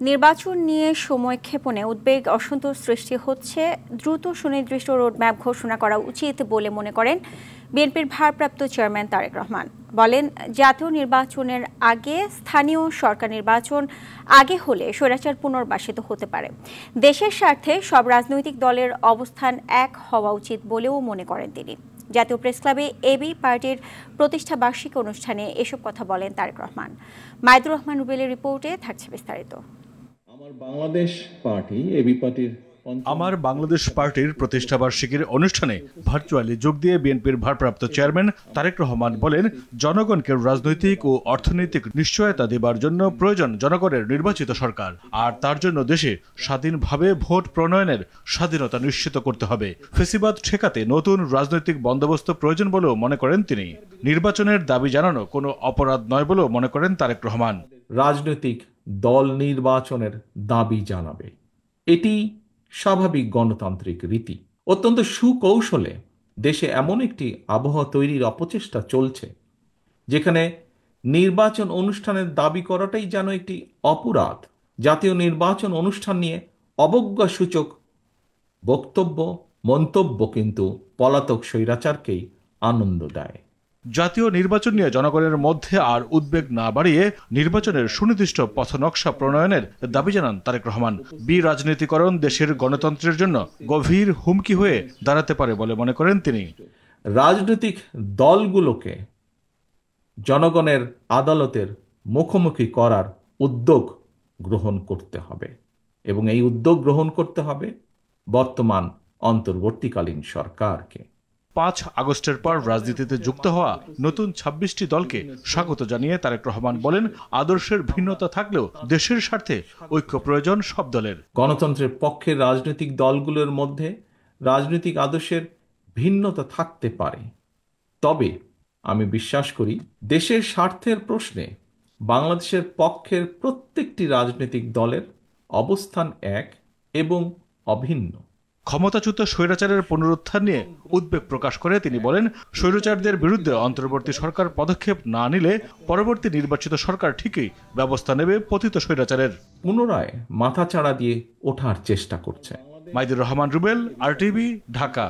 নির্বাচন নিয়ে সময় ক্ষেপণে উদ্বেগ অসন্তোষ সৃষ্টি হচ্ছে। দ্রুত সুনির্দিষ্ট রোডম্যাপ ঘোষণা করা উচিত বলে মনে করেন বিএনপির ভারপ্রাপ্ত চেয়ারম্যান তারেক রহমান। বলেন, জাতীয় নির্বাচনের আগে স্থানীয় সরকার নির্বাচন আগে হলে স্বৈরাচার পুনর্বাসিত হতে পারে। দেশের স্বার্থে সব রাজনৈতিক দলের অবস্থান এক হওয়া উচিত বলেও মনে করেন তিনি। জাতীয় প্রেস ক্লাবে এবি পার্টির প্রতিষ্ঠা বার্ষিকী অনুষ্ঠানে এসব কথা বলেন তারেক রহমান। মাইদুর রহমান রুবেলের রিপোর্টে থাকছে বিস্তারিত। আমার বাংলাদেশ পার্টির প্রতিষ্ঠা বার্ষিকীর অনুষ্ঠানে ভার্চুয়ালি যোগ দিয়ে বিএনপির ভারপ্রাপ্ত চেয়ারম্যান তারেক রহমান বলেন, জনগণকে রাজনৈতিক ও অর্থনৈতিক নিশ্চয়তা দেবার জন্য প্রয়োজন জনগণের নির্বাচিত সরকার, আর তার জন্য দেশে স্বাধীনভাবে ভোট প্রণয়নের স্বাধীনতা নিশ্চিত করতে হবে। ফেসিবাদ ঠেকাতে নতুন রাজনৈতিক বন্দোবস্ত প্রয়োজন বলেও মনে করেন তিনি। নির্বাচনের দাবি জানানো কোনো অপরাধ নয় বলেও মনে করেন তারেক রহমান। রাজনৈতিক দল নির্বাচনের দাবি জানাবে, এটি স্বাভাবিক গণতান্ত্রিক রীতি। অত্যন্ত সুকৌশলে দেশে এমন একটি আবহাওয়া তৈরির অপচেষ্টা চলছে যেখানে নির্বাচন অনুষ্ঠানের দাবি করাটাই যেন একটি অপরাধ। জাতীয় নির্বাচন অনুষ্ঠান নিয়ে অবজ্ঞাসূচক বক্তব্য মন্তব্য কিন্তু পলাতক স্বৈরাচারকেই আনন্দ দেয়। জাতীয় নির্বাচন নিয়ে জনগণের মধ্যে আর উদ্বেগ না বাড়িয়ে নির্বাচনের সুনির্দিষ্ট পথনকশা প্রণয়নের দাবি জানান তারেক রহমান। বিরাজনীতিকরণ দেশের গণতন্ত্রের জন্য গভীর হুমকি হয়ে দাঁড়াতে পারে বলে মনে করেন তিনি। রাজনৈতিক দলগুলোকে জনগণের আদালতের মুখোমুখি করার উদ্যোগ গ্রহণ করতে হবে এবং এই উদ্যোগ গ্রহণ করতে হবে বর্তমান অন্তর্বর্তীকালীন সরকারকে। 5 আগস্টের পর রাজনীতিতে যুক্ত হওয়া নতুন 26টি দলকে স্বাগত জানিয়ে তারেক রহমান বলেন, আদর্শের ভিন্নতা থাকলেও দেশের স্বার্থে ঐক্য প্রয়োজন সব দলের। গণতন্ত্রের পক্ষের রাজনৈতিক দলগুলোর মধ্যে রাজনৈতিক আদর্শের ভিন্নতা থাকতে পারে, তবে আমি বিশ্বাস করি দেশের স্বার্থের প্রশ্নে বাংলাদেশের পক্ষের প্রত্যেকটি রাজনৈতিক দলের অবস্থান এক এবং অভিন্ন। ক্ষমতাচ্যুত স্বৈরাচারের পুনরুত্থান নিয়ে উদ্বেগ প্রকাশ করে তিনি বলেন, স্বৈরাচারদের বিরুদ্ধে অন্তর্বর্তী সরকার পদক্ষেপ না নিলে পরবর্তী নির্বাচিত সরকার ঠিকই ব্যবস্থা নেবে পতিত স্বৈরাচারের। পুনরায় মাথাচাড়া দিয়ে ওঠার চেষ্টা করছে। মাইদুর রহমান রুবেল, RTV, ঢাকা।